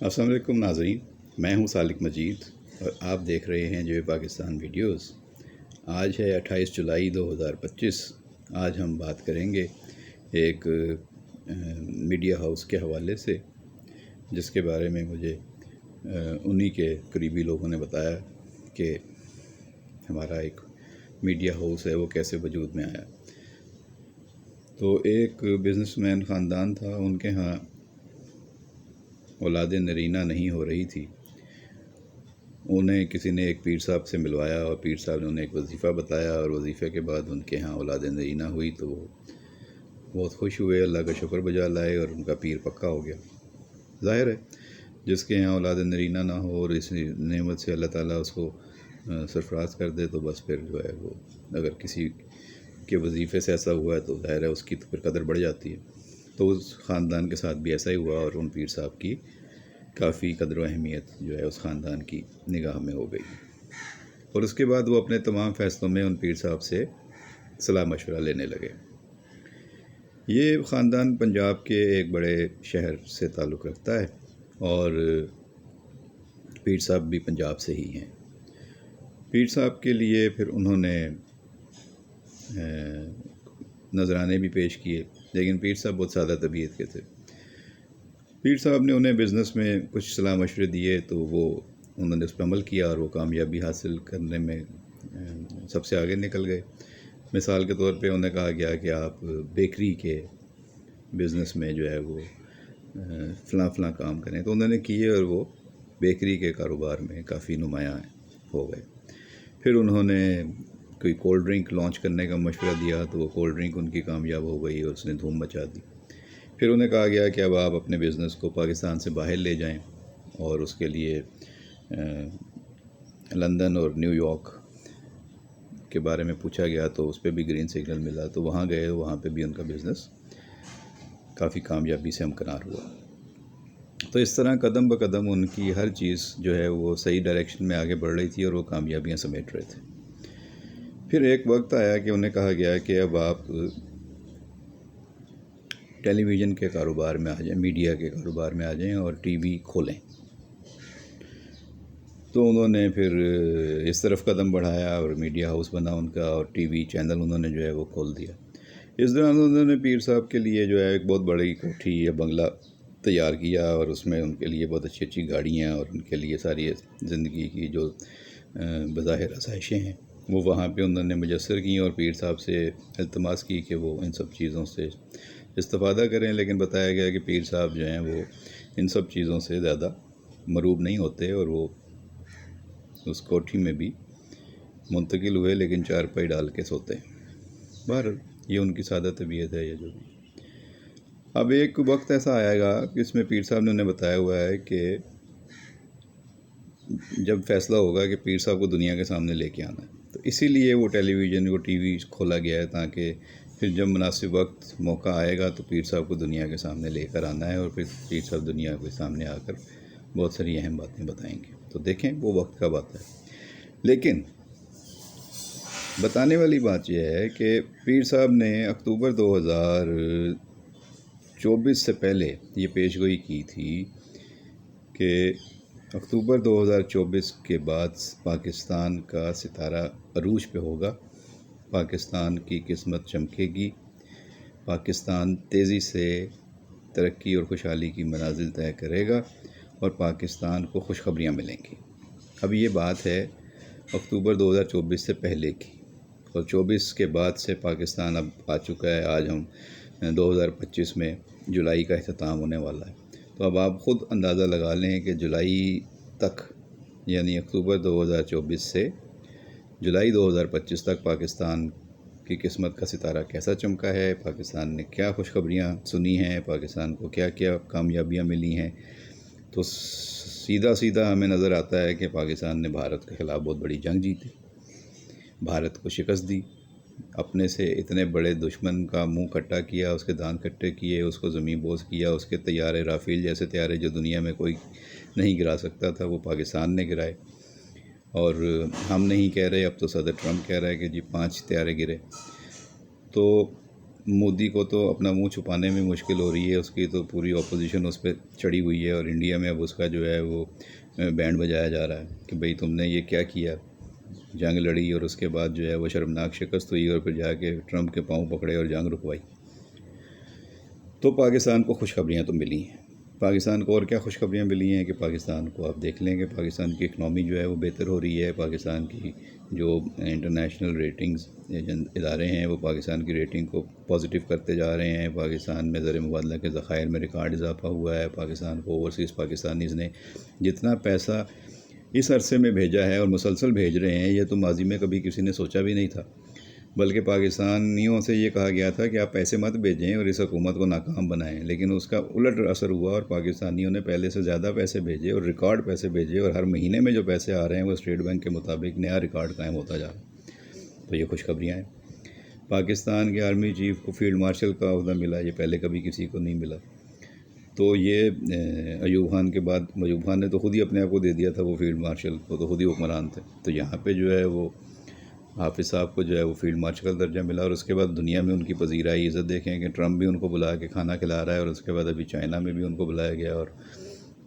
السلام علیکم ناظرین، میں ہوں سالک مجید اور آپ دیکھ رہے ہیں جو پاکستان ویڈیوز۔ آج ہے 28 جولائی 2025۔ آج ہم بات کریں گے ایک میڈیا ہاؤس کے حوالے سے، جس کے بارے میں مجھے انہی کے قریبی لوگوں نے بتایا کہ ہمارا ایک میڈیا ہاؤس ہے، وہ کیسے وجود میں آیا۔ تو ایک بزنس مین خاندان تھا، ان کے ہاں اولاد نرینہ نہیں ہو رہی تھی۔ انہیں کسی نے ایک پیر صاحب سے ملوایا اور پیر صاحب نے انہیں ایک وظیفہ بتایا، اور وظیفے کے بعد ان کے ہاں اولاد نرینہ ہوئی تو وہ بہت خوش ہوئے، اللہ کا شکر بجا لائے اور ان کا پیر پکا ہو گیا۔ ظاہر ہے جس کے یہاں اولاد نرینہ نہ ہو اور اس نعمت سے اللہ تعالیٰ اس کو سرفراز کر دے تو بس پھر جو ہے وہ اگر کسی کے وظیفے سے ایسا ہوا ہے تو ظاہر ہے اس کی تو پھر قدر بڑھ جاتی ہے۔ تو اس خاندان کے ساتھ بھی ایسا ہی ہوا اور ان پیر صاحب کی کافی قدر و اہمیت جو ہے اس خاندان کی نگاہ میں ہو گئی، اور اس کے بعد وہ اپنے تمام فیصلوں میں ان پیر صاحب سے صلاح مشورہ لینے لگے۔ یہ خاندان پنجاب کے ایک بڑے شہر سے تعلق رکھتا ہے اور پیر صاحب بھی پنجاب سے ہی ہیں۔ پیر صاحب کے لیے پھر انہوں نے نذرانے بھی پیش کیے، لیکن پیر صاحب بہت سادہ طبیعت کے تھے۔ پیر صاحب نے انہیں بزنس میں کچھ صلاح مشورے دیے تو انہوں نے اس پر عمل کیا اور وہ کامیابی حاصل کرنے میں سب سے آگے نکل گئے۔ مثال کے طور پہ انہیں کہا گیا کہ آپ بیکری کے بزنس میں جو ہے وہ فلاں کام کریں، تو انہوں نے کیے اور وہ بیکری کے کاروبار میں کافی نمایاں ہو گئے۔ پھر انہوں نے کوئی کولڈ ڈرنک لانچ کرنے کا مشورہ دیا تو وہ کولڈ ڈرنک ان کی کامیاب ہو گئی اور اس نے دھوم مچا دی۔ پھر انہیں کہا گیا کہ اب آپ اپنے بزنس کو پاکستان سے باہر لے جائیں، اور اس کے لیے لندن اور نیو یارک کے بارے میں پوچھا گیا تو اس پہ بھی گرین سگنل ملا، تو وہاں گئے، وہاں پہ بھی ان کا بزنس کافی کامیابی سے ہمکنار ہوا۔ تو اس طرح قدم بقدم ان کی ہر چیز جو ہے وہ صحیح ڈائریکشن میں آگے بڑھ رہی تھی اور وہ کامیابیاں سمیٹ رہے تھے۔ پھر ایک وقت آیا کہ انہیں کہا گیا کہ اب آپ ٹیلی ویژن کے کاروبار میں آ جائیں، میڈیا کے کاروبار میں آ جائیں اور ٹی وی کھولیں۔ تو انہوں نے پھر اس طرف قدم بڑھایا اور میڈیا ہاؤس بنا ان کا، اور ٹی وی چینل انہوں نے جو ہے وہ کھول دیا۔ اس دوران انہوں نے پیر صاحب کے لیے جو ہے ایک بہت بڑی کوٹھی یا بنگلہ تیار کیا، اور اس میں ان کے لیے بہت اچھی اچھی گاڑیاں اور ان کے لیے ساری زندگی کی جو بظاہر آسائشیں ہیں وہ وہاں پہ انہوں نے مجسر کیں، اور پیر صاحب سے التماس کی کہ وہ ان سب چیزوں سے استفادہ کریں، لیکن بتایا گیا کہ پیر صاحب جو ہیں وہ ان سب چیزوں سے زیادہ مروب نہیں ہوتے، اور وہ اس کوٹھی میں بھی منتقل ہوئے لیکن چارپائی ڈال کے سوتے ہیں۔ بہرحال یہ ان کی سادہ طبیعت ہے، یہ جو بھی۔ اب ایک وقت ایسا آئے گا کہ اس میں پیر صاحب نے انہیں بتایا ہوا ہے کہ جب فیصلہ ہوگا کہ پیر صاحب کو دنیا کے سامنے لے کے آنا ہے، تو اسی لیے وہ ٹیلی ویژن کو ٹی وی کھولا گیا ہے، تاکہ پھر جب مناسب وقت موقع آئے گا تو پیر صاحب کو دنیا کے سامنے لے کر آنا ہے، اور پھر پیر صاحب دنیا کے سامنے آ کر بہت ساری اہم باتیں بتائیں گے۔ تو دیکھیں وہ وقت کب آتا ہے۔ لیکن بتانے والی بات یہ ہے کہ پیر صاحب نے اکتوبر 2024 سے پہلے یہ پیش گوئی کی تھی کہ اکتوبر 2024 کے بعد پاکستان کا ستارہ عروج پہ ہوگا، پاکستان کی قسمت چمکے گی، پاکستان تیزی سے ترقی اور خوشحالی کی منازل طے کرے گا، اور پاکستان کو خوشخبریاں ملیں گی۔ اب یہ بات ہے اکتوبر 2024 سے پہلے کی، اور 24 کے بعد سے پاکستان اب آ چکا ہے۔ آج ہم 2025 میں جولائی کا اختتام ہونے والا ہے، تو اب آپ خود اندازہ لگا لیں کہ جولائی تک، یعنی اکتوبر 2024 سے جولائی 2025 تک پاکستان کی قسمت کا ستارہ کیسا چمکا ہے، پاکستان نے کیا خوشخبریاں سنی ہیں، پاکستان کو کیا کیا کامیابیاں ملی ہیں۔ تو سیدھا ہمیں نظر آتا ہے کہ پاکستان نے بھارت کے خلاف بہت بڑی جنگ جیتی، بھارت کو شکست دی، اپنے سے اتنے بڑے دشمن کا منہ کھٹا کیا، اس کے دانت کھٹے کیے، اس کو زمین بوس کیا، اس کے طیارے رافیل جیسے طیارے جو دنیا میں کوئی نہیں گرا سکتا تھا وہ پاکستان نے گرائے۔ اور ہم نہیں کہہ رہے، اب تو صدر ٹرمپ کہہ رہا ہے کہ جی 5 طیارے گرے۔ تو مودی کو تو اپنا منہ چھپانے میں مشکل ہو رہی ہے، اس کی تو پوری اپوزیشن اس پہ چڑھی ہوئی ہے، اور انڈیا میں اب اس کا جو ہے وہ بینڈ بجایا جا رہا ہے کہ بھئی تم نے یہ کیا کیا، جنگ لڑی اور اس کے بعد جو ہے وہ شرمناک شکست ہوئی اور پھر جا کے ٹرمپ کے پاؤں پکڑے اور جنگ رکوائی۔ تو پاکستان کو خوشخبریاں تو ملی ہیں۔ پاکستان کو اور کیا خوشخبریاں ملی ہیں کہ پاکستان کو آپ دیکھ لیں کہ پاکستان کی اکنامی جو ہے وہ بہتر ہو رہی ہے، پاکستان کی جو انٹرنیشنل ریٹنگز ادارے ہیں وہ پاکستان کی ریٹنگ کو پازیٹیو کرتے جا رہے ہیں، پاکستان میں زر مبادلہ کے ذخائر میں ریکارڈ اضافہ ہوا ہے، پاکستان کو اوورسیز پاکستانیز نے جتنا پیسہ اس عرصے میں بھیجا ہے اور مسلسل بھیج رہے ہیں، یہ تو ماضی میں کبھی کسی نے سوچا بھی نہیں تھا، بلکہ پاکستانیوں سے یہ کہا گیا تھا کہ آپ پیسے مت بھیجیں اور اس حکومت کو ناکام بنائیں، لیکن اس کا الٹ اثر ہوا اور پاکستانیوں نے پہلے سے زیادہ پیسے بھیجے اور ریکارڈ پیسے بھیجے، اور ہر مہینے میں جو پیسے آ رہے ہیں وہ اسٹیٹ بینک کے مطابق نیا ریکارڈ قائم ہوتا جا رہا ہے۔ تو یہ خوشخبریاں ہیں۔ پاکستان کے آرمی چیف کو فیلڈ مارشل کا عہدہ ملا، یہ پہلے کبھی کسی کو نہیں ملا۔ تو یہ ایوب خان کے بعد ایوب خان نے تو خود ہی اپنے آپ کو دے دیا تھا وہ فیلڈ مارشل، وہ تو خود ہی حکمران تھے، تو یہاں پہ جو ہے وہ حافظ صاحب کو جو ہے وہ فیلڈ مارشل کا درجہ ملا، اور اس کے بعد دنیا میں ان کی پذیرائی عزت دیکھیں کہ ٹرمپ بھی ان کو بلا کے کھانا کھلا رہا ہے، اور اس کے بعد ابھی چائنا میں بھی ان کو بلایا گیا، اور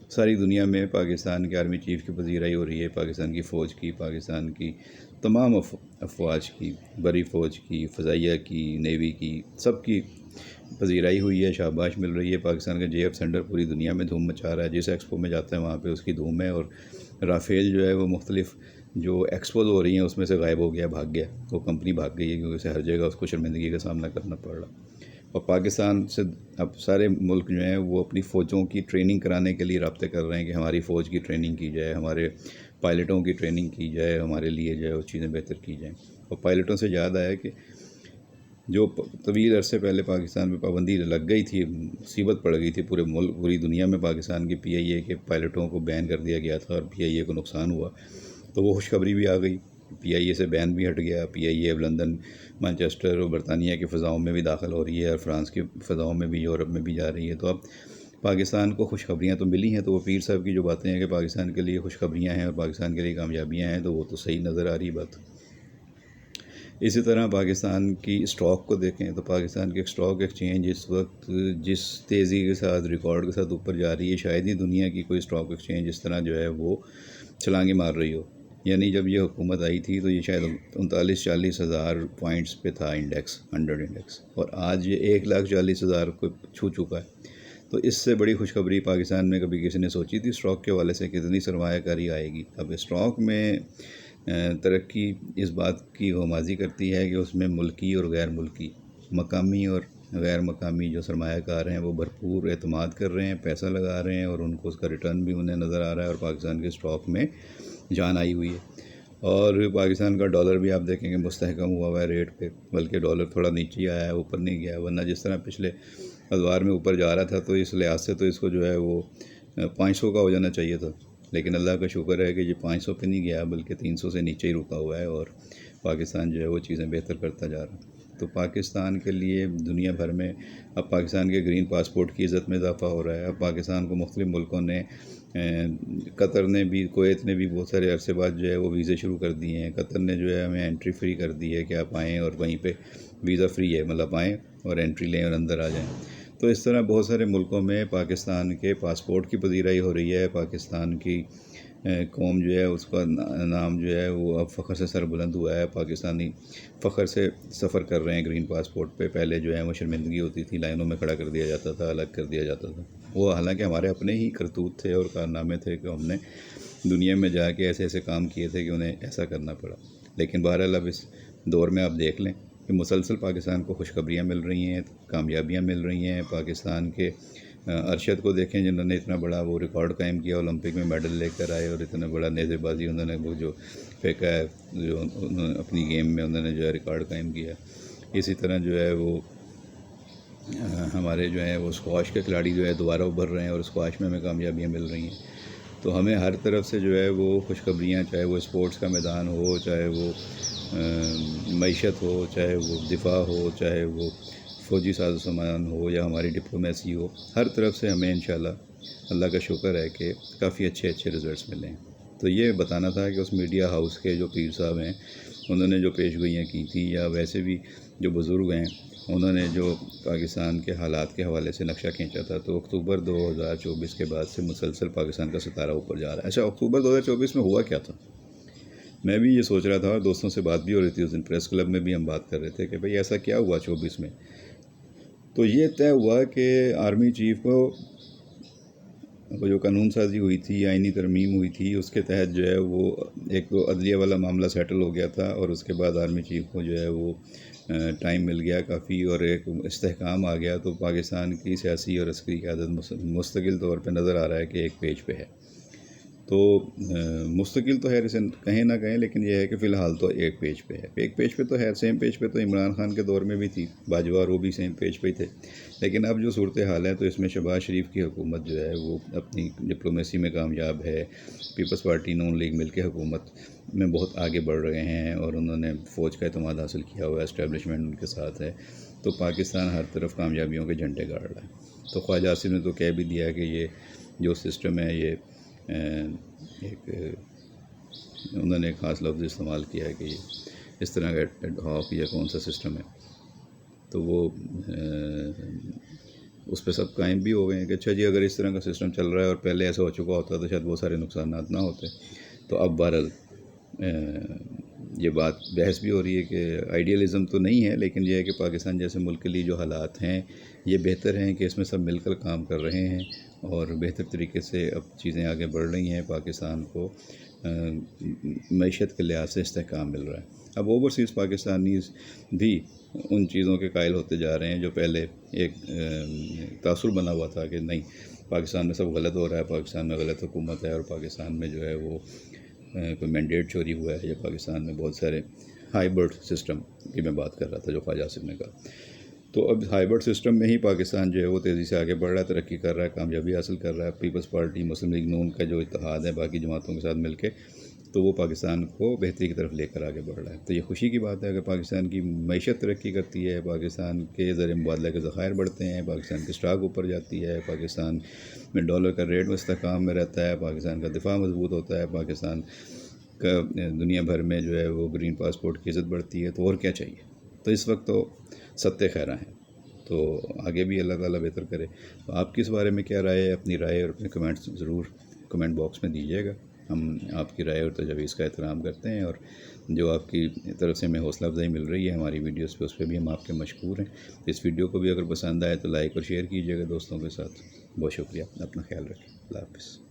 ساری دنیا میں پاکستان کے آرمی چیف کی پذیرائی ہو رہی ہے، پاکستان کی فوج کی، پاکستان کی تمام افواج کی، بری فوج کی، فضائیہ کی، نیوی کی، سب کی پذیرائی ہوئی ہے، شاباش مل رہی ہے۔ پاکستان کا جے ایف سینٹر پوری دنیا میں دھوم مچا رہا ہے، جس ایکسپو میں جاتا ہے وہاں پہ اس کی دھوم ہے، اور رافیل جو ہے وہ مختلف جو ایکسپوز ہو رہی ہیں اس میں سے غائب ہو گیا، بھاگ گیا، وہ کمپنی بھاگ گئی ہے کیونکہ اسے ہر جگہ اس کو شرمندگی کا سامنا کرنا پڑ رہا۔ اور پاکستان سے اب سارے ملک جو ہیں وہ اپنی فوجوں کی ٹریننگ کرانے کے لیے رابطے کر رہے ہیں کہ ہماری فوج کی ٹریننگ کی جائے، ہمارے پائلٹوں کی ٹریننگ کی جائے، ہمارے لیے جو ہے وہ چیزیں بہتر کی جائیں۔ اور پائلٹوں سے یاد آیا کہ جو طویل عرصے پہلے پاکستان میں پابندی لگ گئی تھی، مصیبت پڑ گئی تھی پورے ملک، پوری دنیا میں پاکستان کی پی آئی اے کے پائلٹوں کو بین کر دیا گیا تھا اور پی آئی اے کو نقصان ہوا، تو وہ خوشخبری بھی آ گئی، پی آئی اے سے بین بھی ہٹ گیا، پی آئی اے اب لندن، مانچسٹر اور برطانیہ کی فضاؤں میں بھی داخل ہو رہی ہے، اور فرانس کی فضاؤں میں بھی، یورپ میں بھی جا رہی ہے۔ تو اب پاکستان کو خوشخبریاں تو ملی ہیں، تو وہ پیر صاحب کی جو باتیں ہیں کہ پاکستان کے لیے خوشخبریاں ہیں اور پاکستان کے لیے کامیابیاں ہیں، تو وہ تو صحیح نظر آ رہی بات۔ اسی طرح پاکستان کی اسٹاک کو دیکھیں تو پاکستان کی اسٹاک ایکسچینج اس وقت جس تیزی کے ساتھ ریکارڈ کے ساتھ اوپر جا رہی ہے، شاید ہی دنیا کی کوئی اسٹاک ایکسچینج اس طرح جو ہے وہ چھلانگیں مار رہی ہو۔ یعنی جب یہ حکومت آئی تھی تو یہ شاید 39-40 ہزار پوائنٹس پہ تھا انڈیکس، 100 انڈیکس، اور آج یہ 1,40,000 کو چھو چکا ہے۔ تو اس سے بڑی خوشخبری پاکستان میں کبھی کسی نے سوچی تھی اسٹاک کے حوالے سے کتنی سرمایہ کاری آئے گی؟ اب اسٹاک میں ترقی اس بات کی غمازی کرتی ہے کہ اس میں ملکی اور غیر ملکی، مقامی اور غیر مقامی جو سرمایہ کار ہیں وہ بھرپور اعتماد کر رہے ہیں، پیسہ لگا رہے ہیں، اور ان کو اس کا ریٹرن بھی انہیں نظر آ رہا ہے، اور پاکستان کے اسٹاک میں جان آئی ہوئی ہے۔ اور پاکستان کا ڈالر بھی آپ دیکھیں کہ مستحکم ہوا ہے ریٹ پہ، بلکہ ڈالر تھوڑا نیچے ہی آیا ہے، اوپر نہیں گیا، ورنہ جس طرح پچھلے ادوار میں اوپر جا رہا تھا تو اس لحاظ سے تو اس کو جو ہے وہ 500 کا ہو جانا چاہیے تھا، لیکن اللہ کا شکر ہے کہ یہ 500 پہ نہیں گیا بلکہ 300 سے نیچے ہی رکا ہوا ہے، اور پاکستان جو ہے وہ چیزیں بہتر کرتا جا رہا ہے۔ تو پاکستان کے لیے دنیا بھر میں اب پاکستان کے گرین پاسپورٹ کی عزت میں اضافہ ہو رہا ہے۔ اب پاکستان کو مختلف ملکوں نے، قطر نے بھی، کویت نے بھی بہت سارے عرصے بعد جو ہے وہ ویزے شروع کر دیے ہیں۔ قطر نے جو ہے ہمیں انٹری فری کر دی ہے کہ آپ آئیں اور وہیں پہ ویزا فری ہے، مطلب آئیں اور انٹری لیں اور اندر آ جائیں۔ تو اس طرح بہت سارے ملکوں میں پاکستان کے پاسپورٹ کی پذیرائی ہو رہی ہے، پاکستان کی قوم جو ہے اس کا نام جو ہے وہ اب فخر سے سر بلند ہوا ہے، پاکستانی فخر سے سفر کر رہے ہیں گرین پاسپورٹ پہ۔ پہلے جو ہے وہ شرمندگی ہوتی تھی، لائنوں میں کھڑا کر دیا جاتا تھا، الگ کر دیا جاتا تھا، وہ حالانکہ ہمارے اپنے ہی کرتوت تھے اور کارنامے تھے کہ ہم نے دنیا میں جا کے ایسے ایسے کام کیے تھے کہ انہیں ایسا کرنا پڑا۔ لیکن بہرحال اب اس دور میں آپ دیکھ لیں کہ مسلسل پاکستان کو خوشخبریاں مل رہی ہیں، کامیابیاں مل رہی ہیں۔ پاکستان کے ارشد کو دیکھیں جنہوں نے اتنا بڑا وہ ریکارڈ قائم کیا، اولمپک میں میڈل لے کر آئے، اور اتنا بڑا نیزے بازی انہوں نے وہ جو پھینکا ہے، جو اپنی گیم میں انہوں نے جو ہے ریکارڈ قائم کیا۔ اسی طرح جو ہے وہ ہمارے جو ہے وہ اسکواش کے کھلاڑی جو ہے دوبارہ ابھر رہے ہیں، اور اسکواش میں ہمیں کامیابیاں مل رہی ہیں۔ تو ہمیں ہر طرف سے جو ہے وہ خوشخبریاں، چاہے وہ اسپورٹس کا میدان ہو، چاہے وہ معیشت ہو، چاہے وہ دفاع ہو، چاہے وہ فوجی ساز و سامان ہو، یا ہماری ڈپلومیسی ہو، ہر طرف سے ہمیں انشاءاللہ اللہ کا شکر ہے کہ کافی اچھے رزلٹس ملے ہیں۔ تو یہ بتانا تھا کہ اس میڈیا ہاؤس کے جو پیر صاحب ہیں انہوں نے جو پیش گوئیاں کی تھیں، یا ویسے بھی جو بزرگ ہیں انہوں نے جو پاکستان کے حالات کے حوالے سے نقشہ کھینچا تھا، تو اکتوبر 2024 کے بعد سے مسلسل پاکستان کا ستارہ اوپر جا رہا ہے۔ اچھا، اکتوبر 2024 میں ہوا کیا تھا؟ میں بھی یہ سوچ رہا تھا، اور دوستوں سے بات بھی ہو رہی تھی، اس دن پریس کلب میں بھی ہم بات کر رہے تھے کہ بھئی ایسا کیا ہوا 24 میں؟ تو یہ طے ہوا کہ آرمی چیف کو وہ جو قانون سازی ہوئی تھی، آئینی ترمیم ہوئی تھی، اس کے تحت جو ہے وہ ایک تو عدلیہ والا معاملہ سیٹل ہو گیا تھا، اور اس کے بعد آرمی چیف کو جو ہے وہ ٹائم مل گیا کافی، اور ایک استحکام آ گیا، تو پاکستان کی سیاسی اور عسکری قیادت مستقل طور پہ نظر آ رہا ہے کہ ایک پیج پہ ہے۔ تو مستقل تو خیر اسے کہیں نہ کہیں، لیکن یہ ہے کہ فی الحال تو ایک پیج پہ ہے۔ ایک پیج پہ تو خیر سیم پیج پہ تو عمران خان کے دور میں بھی تھی، باجوہ اور وہ بھی سیم پیج پہ ہی تھے، لیکن اب جو صورتحال ہے تو اس میں شہباز شریف کی حکومت جو ہے وہ اپنی ڈپلومیسی میں کامیاب ہے، پیپلز پارٹی نون لیگ مل کے حکومت میں بہت آگے بڑھ رہے ہیں، اور انہوں نے فوج کا اعتماد حاصل کیا ہوا ہے، اسٹیبلشمنٹ ان کے ساتھ ہے، تو پاکستان ہر طرف کامیابیوں کے جھنڈے گاڑ رہا ہے۔ تو خواجہ آصف نے تو کہہ بھی دیا کہ یہ جو سسٹم ہے یہ ایک انہوں نے ایک خاص لفظ استعمال کیا ہے کہ یہ اس طرح کا ایڈ ہاک یا کون سا سسٹم ہے، تو وہ اس پہ سب قائم بھی ہو گئے ہیں کہ اچھا جی، اگر اس طرح کا سسٹم چل رہا ہے اور پہلے ایسا ہو چکا ہوتا تو شاید بہت سارے نقصانات نہ ہوتے۔ تو اب بہرحال یہ بات بحث بھی ہو رہی ہے کہ آئیڈیالزم تو نہیں ہے، لیکن یہ ہے کہ پاکستان جیسے ملک کے لیے جو حالات ہیں یہ بہتر ہیں کہ اس میں سب مل کر کام کر رہے ہیں، اور بہتر طریقے سے اب چیزیں آگے بڑھ رہی ہیں، پاکستان کو معیشت کے لحاظ سے استحکام مل رہا ہے۔ اب اوورسیز پاکستانیز بھی ان چیزوں کے قائل ہوتے جا رہے ہیں جو پہلے ایک تاثر بنا ہوا تھا کہ نہیں، پاکستان میں سب غلط ہو رہا ہے، پاکستان میں غلط حکومت ہے، اور پاکستان میں جو ہے وہ کوئی مینڈیٹ چوری ہوا ہے، یا پاکستان میں بہت سارے ہائیبرڈ سسٹم کی میں بات کر رہا تھا جو خواجہ آصف نے کہا۔ تو اب ہائیبرڈ سسٹم میں ہی پاکستان جو ہے وہ تیزی سے آگے بڑھ رہا ہے، ترقی کر رہا ہے، کامیابی حاصل کر رہا ہے۔ پیپلز پارٹی، مسلم لیگ نون کا جو اتحاد ہے باقی جماعتوں کے ساتھ مل کے، تو وہ پاکستان کو بہتری کی طرف لے کر آگے بڑھ رہا ہے۔ تو یہ خوشی کی بات ہے اگر پاکستان کی معیشت ترقی کرتی ہے، پاکستان کے زر مبادلہ کے ذخائر بڑھتے ہیں، پاکستان کی اسٹاک اوپر جاتی ہے، پاکستان میں ڈالر کا ریٹ میں استحکام میں رہتا ہے، پاکستان کا دفاع مضبوط ہوتا ہے، پاکستان کا دنیا بھر میں جو ہے وہ گرین پاسپورٹ کی عزت بڑھتی ہے، تو اور کیا چاہیے؟ تو اس وقت تو ستہ خیراں ہیں، تو آگے بھی اللہ تعالیٰ بہتر کرے۔ تو آپ کی اس بارے میں کیا رائے ہے؟ اپنی رائے اور اپنے کمنٹس ضرور کمنٹ باکس میں دیجیے گا، ہم آپ کی رائے اور تجاویز کا احترام کرتے ہیں، اور جو آپ کی طرف سے ہمیں حوصلہ افزائی مل رہی ہے ہماری ویڈیوز پہ، اس پہ بھی ہم آپ کے مشکور ہیں۔ اس ویڈیو کو بھی اگر پسند آئے تو لائک اور شیئر کیجیے گا دوستوں کے ساتھ۔ بہت شکریہ، اپنا خیال رکھیں، اللہ حافظ۔